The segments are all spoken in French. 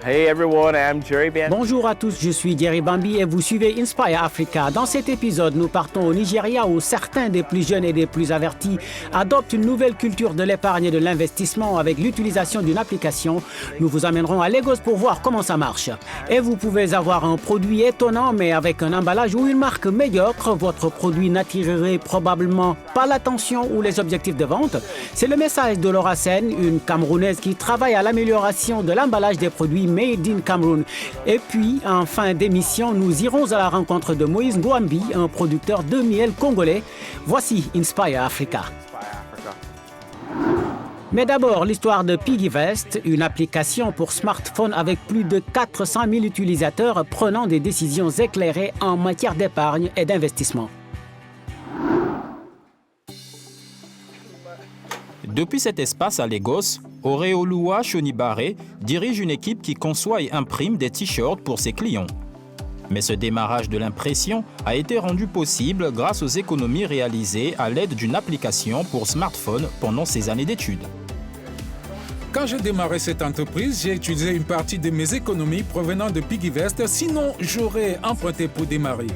Hey everyone, I'm Jerry Bambi. Bonjour à tous, je suis Jerry Bambi et vous suivez Inspire Africa. Dans cet épisode, nous partons au Nigeria où certains des plus jeunes et des plus avertis adoptent une nouvelle culture de l'épargne et de l'investissement avec l'utilisation d'une application. Nous vous amènerons à Lagos pour voir comment ça marche. Et vous pouvez avoir un produit étonnant mais avec un emballage ou une marque médiocre. Votre produit n'attirerait probablement pas l'attention ou les objectifs de vente. C'est le message de Laura Sen, une Camerounaise qui travaille à l'amélioration de l'emballage des produits Made in Cameroun. Et puis, en fin d'émission, nous irons à la rencontre de Moïse Ngouambi, un producteur de miel congolais. Voici Inspire Africa. Mais d'abord, l'histoire de PiggyVest, une application pour smartphone avec plus de 400 000 utilisateurs prenant des décisions éclairées en matière d'épargne et d'investissement. Depuis cet espace à Lagos, Oreoluwa Shonibare dirige une équipe qui conçoit et imprime des t-shirts pour ses clients. Mais ce démarrage de l'impression a été rendu possible grâce aux économies réalisées à l'aide d'une application pour smartphone pendant ses années d'études. Quand j'ai démarré cette entreprise, j'ai utilisé une partie de mes économies provenant de PiggyVest, sinon j'aurais emprunté pour démarrer.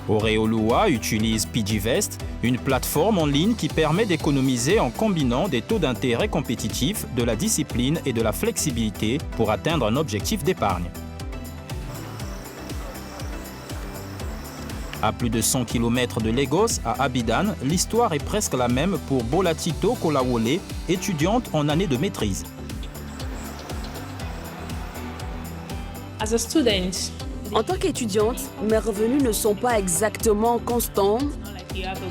Oreoluwa utilise PiggyVest, une plateforme en ligne qui permet d'économiser en combinant des taux d'intérêt compétitifs, de la discipline et de la flexibilité pour atteindre un objectif d'épargne. À plus de 100 km de Lagos, à Abidan, l'histoire est presque la même pour Bolatito Kolawole, étudiante en année de maîtrise. En tant qu'étudiante, mes revenus ne sont pas exactement constants.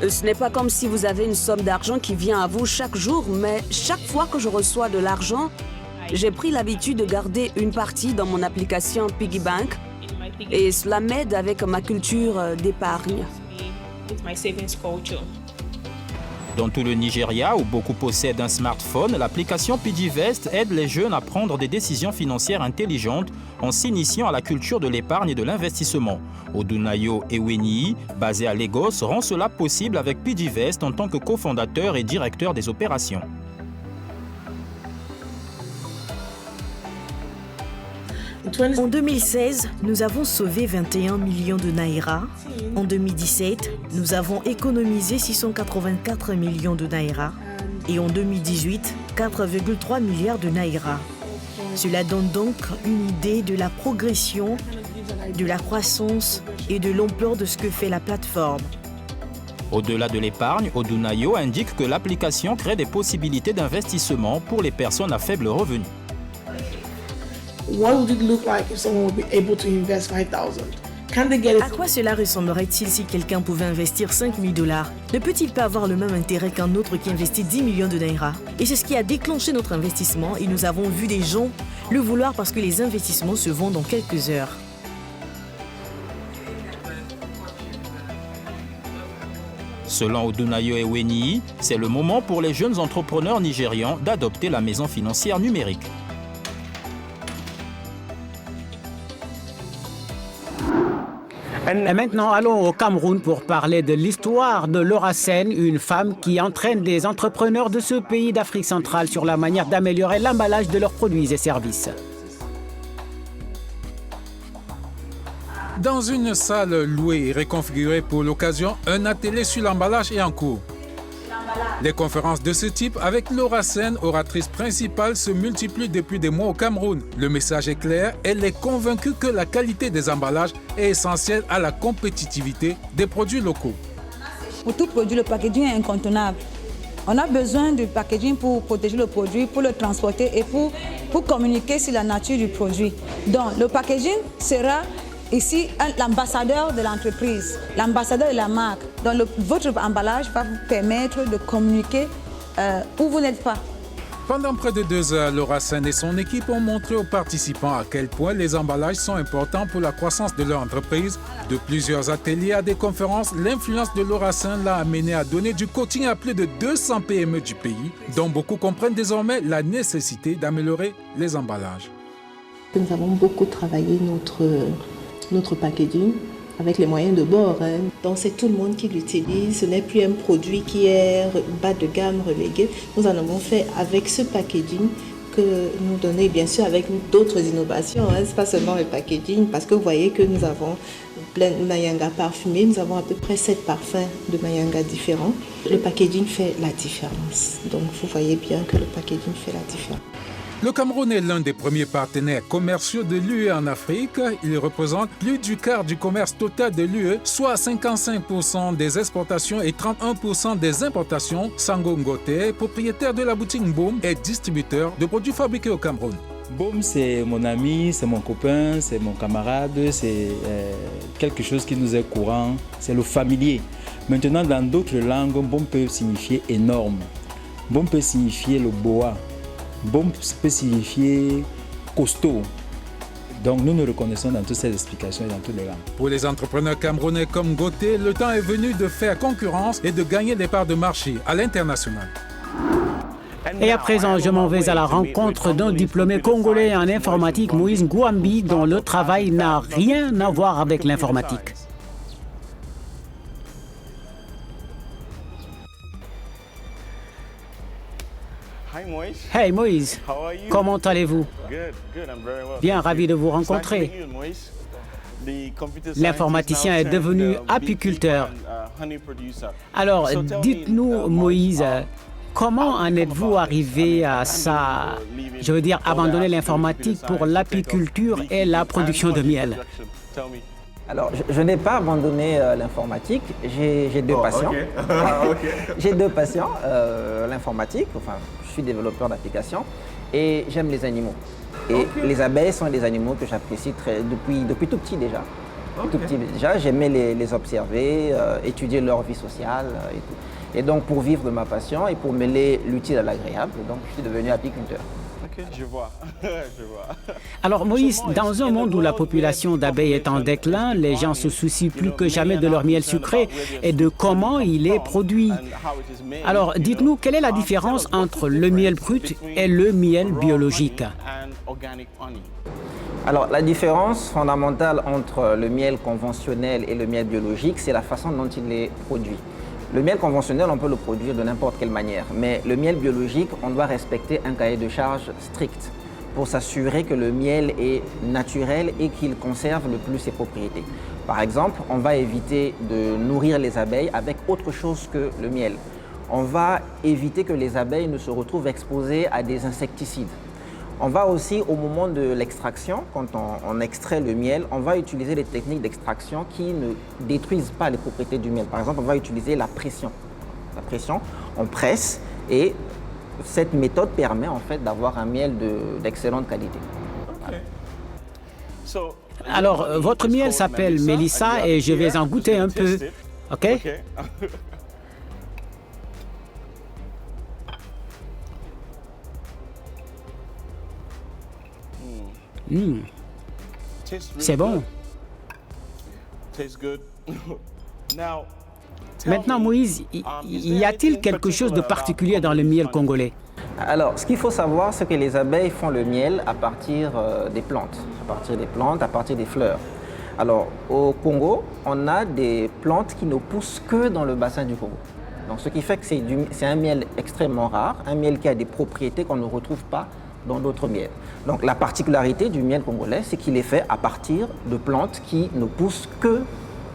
Ce n'est pas comme si vous avez une somme d'argent qui vient à vous chaque jour, mais chaque fois que je reçois de l'argent, j'ai pris l'habitude de garder une partie dans mon application PiggyBank et cela m'aide avec ma culture d'épargne. Dans tout le Nigeria, où beaucoup possèdent un smartphone, l'application PiggyVest aide les jeunes à prendre des décisions financières intelligentes en s'initiant à la culture de l'épargne et de l'investissement. Odunayo Ewenyi, basé à Lagos, rend cela possible avec PiggyVest en tant que cofondateur et directeur des opérations. En 2016, nous avons sauvé 21 millions de naira. En 2017, nous avons économisé 684 millions de naira. Et en 2018, 4,3 milliards de naira. Cela donne donc une idée de la progression, de la croissance et de l'ampleur de ce que fait la plateforme. Au-delà de l'épargne, Odunayo indique que l'application crée des possibilités d'investissement pour les personnes à faible revenu. What would it look like if someone would be able to invest $5,000? Can they get it? À quoi cela ressemblerait-il si quelqu'un pouvait investir $5,000? Ne peut-il pas avoir le même intérêt qu'un autre qui investit 10 millions de naira? Et c'est ce qui a déclenché notre investissement et nous avons vu des gens le vouloir parce que les investissements se vendent en quelques heures. Selon Odunayo Ewenyi, c'est le moment pour les jeunes entrepreneurs nigérians d'adopter la maison financière numérique. Et maintenant, allons au Cameroun pour parler de l'histoire de Laura Sen, une femme qui entraîne des entrepreneurs de ce pays d'Afrique centrale sur la manière d'améliorer l'emballage de leurs produits et services. Dans une salle louée et reconfigurée pour l'occasion, un atelier sur l'emballage est en cours. Les conférences de ce type avec Laura Sen, oratrice principale, se multiplient depuis des mois au Cameroun. Le message est clair, elle est convaincue que la qualité des emballages est essentielle à la compétitivité des produits locaux. Pour tout produit, le packaging est incontournable. On a besoin du packaging pour protéger le produit, pour le transporter et pour communiquer sur la nature du produit. Donc le packaging sera ici l'ambassadeur de l'entreprise, l'ambassadeur de la marque. Donc votre emballage va vous permettre de communiquer où vous n'êtes pas. Pendant près de 2 heures, Laura Sen et son équipe ont montré aux participants à quel point les emballages sont importants pour la croissance de leur entreprise. De plusieurs ateliers à des conférences, l'influence de Laura Sen l'a amené à donner du coaching à plus de 200 PME du pays, dont beaucoup comprennent désormais la nécessité d'améliorer les emballages. Nous avons beaucoup travaillé notre packaging avec les moyens de bord. Donc c'est tout le monde qui l'utilise, ce n'est plus un produit qui est bas de gamme, relégué. Nous en avons fait avec ce packaging que nous donner, bien sûr avec d'autres innovations, hein, c'est pas seulement le packaging, parce que vous voyez que nous avons plein de mayanga parfumés, nous avons à peu près 7 parfums de mayanga différents. Le packaging fait la différence, donc vous voyez bien que le packaging fait la différence. Le Cameroun est l'un des premiers partenaires commerciaux de l'UE en Afrique. Il représente plus du quart du commerce total de l'UE, soit 55% des exportations et 31% des importations. Sango Ngote, propriétaire de la boutique Boom, est distributeur de produits fabriqués au Cameroun. Boom, c'est mon ami, c'est mon copain, c'est mon camarade, c'est quelque chose qui nous est courant, c'est le familier. Maintenant, dans d'autres langues, Boom peut signifier énorme. Boom peut signifier le boa. Boom peut signifier costaud. Donc nous nous reconnaissons dans toutes ces explications et dans toutes les langues. Pour les entrepreneurs camerounais comme Gauthier, le temps est venu de faire concurrence et de gagner des parts de marché à l'international. Et à présent, je m'en vais à la rencontre d'un diplômé congolais en informatique, Moïse Ngouambi, dont le travail n'a rien à voir avec l'informatique. Hey Moïse, comment allez-vous? Bien, ravi de vous rencontrer. L'informaticien est devenu apiculteur. Alors, dites-nous, Moïse, comment en êtes-vous arrivé à ça? Je veux dire, abandonner l'informatique pour l'apiculture et la production de miel. Alors, je n'ai pas abandonné l'informatique, j'ai deux passions. J'ai deux passions, l'informatique, enfin, je suis développeur d'applications et j'aime les animaux. Et les abeilles sont des animaux que j'apprécie depuis tout petit déjà. Tout petit déjà, j'aimais les observer, étudier leur vie sociale et tout. Et donc, pour vivre de ma passion et pour mêler l'utile à l'agréable, donc je suis devenu apiculteur. Je vois. Alors Moïse, dans un monde où la population d'abeilles est en déclin, les gens se soucient plus que jamais de leur miel sucré et de comment il est produit. Alors dites-nous, quelle est la différence entre le miel brut et le miel biologique? Alors la différence fondamentale entre le miel conventionnel et le miel biologique, c'est la façon dont il est produit. Le miel conventionnel, on peut le produire de n'importe quelle manière, mais le miel biologique, on doit respecter un cahier de charge strict pour s'assurer que le miel est naturel et qu'il conserve le plus ses propriétés. Par exemple, on va éviter de nourrir les abeilles avec autre chose que le miel. On va éviter que les abeilles ne se retrouvent exposées à des insecticides. On va aussi, au moment de l'extraction, quand on extrait le miel, on va utiliser des techniques d'extraction qui ne détruisent pas les propriétés du miel. Par exemple, on va utiliser la pression. La pression, on presse et cette méthode permet en fait d'avoir un miel d'excellente qualité. Voilà. Alors, votre miel s'appelle Mélissa et je vais en goûter un peu. OK? C'est bon. Maintenant, Moïse, y a-t-il quelque chose de particulier dans le miel congolais? Alors, ce qu'il faut savoir, c'est que les abeilles font le miel à partir des plantes, à partir des fleurs. Alors, au Congo, on a des plantes qui ne poussent que dans le bassin du Congo. Donc, ce qui fait que c'est un miel extrêmement rare, un miel qui a des propriétés qu'on ne retrouve pas dans d'autres miels. Donc la particularité du miel congolais, c'est qu'il est fait à partir de plantes qui ne poussent que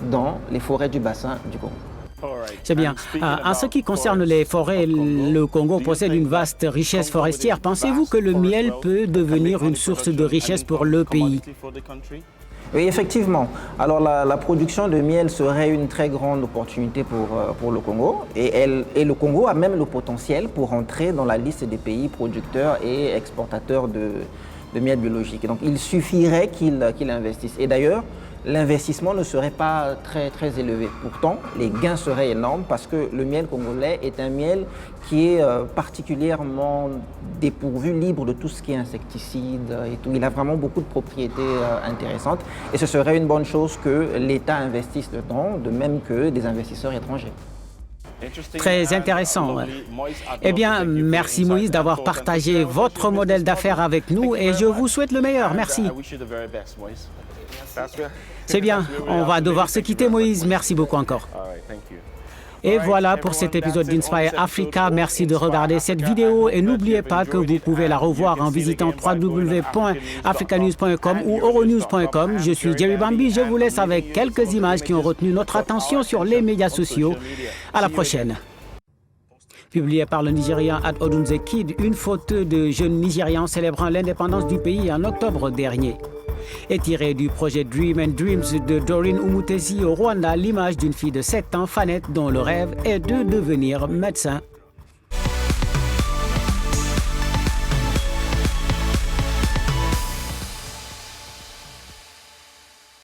dans les forêts du bassin du Congo. C'est bien. En ce qui concerne les forêts, le Congo possède une vaste richesse forestière. Pensez-vous que le miel peut devenir une source de richesse pour le pays? Oui, effectivement. Alors la production de miel serait une très grande opportunité pour le Congo et le Congo a même le potentiel pour entrer dans la liste des pays producteurs et exportateurs de miel biologique. Donc il suffirait qu'il investisse. Et d'ailleurs, l'investissement ne serait pas très élevé. Pourtant, les gains seraient énormes parce que le miel congolais est un miel qui est particulièrement dépourvu, libre de tout ce qui est insecticide et tout. Il a vraiment beaucoup de propriétés intéressantes et ce serait une bonne chose que l'État investisse dedans, de même que des investisseurs étrangers. Très intéressant. Eh bien, merci Moïse d'avoir partagé votre modèle d'affaires avec nous et je vous souhaite le meilleur. Merci. C'est bien, on va devoir se quitter Moïse. Merci beaucoup encore. Et voilà pour cet épisode d'Inspire Africa. Merci de regarder cette vidéo et n'oubliez pas que vous pouvez la revoir en visitant www.africanews.com ou euronews.com. Je suis Jerry Bambi. Je vous laisse avec quelques images qui ont retenu notre attention sur les médias sociaux. À la prochaine. Publié par le Nigérian Odunze Kid, une photo de jeunes Nigérians célébrant l'indépendance du pays en octobre dernier. Et tiré du projet Dream and Dreams de Doreen Umutesi au Rwanda, l'image d'une fille de 7 ans, Fanette, dont le rêve est de devenir médecin.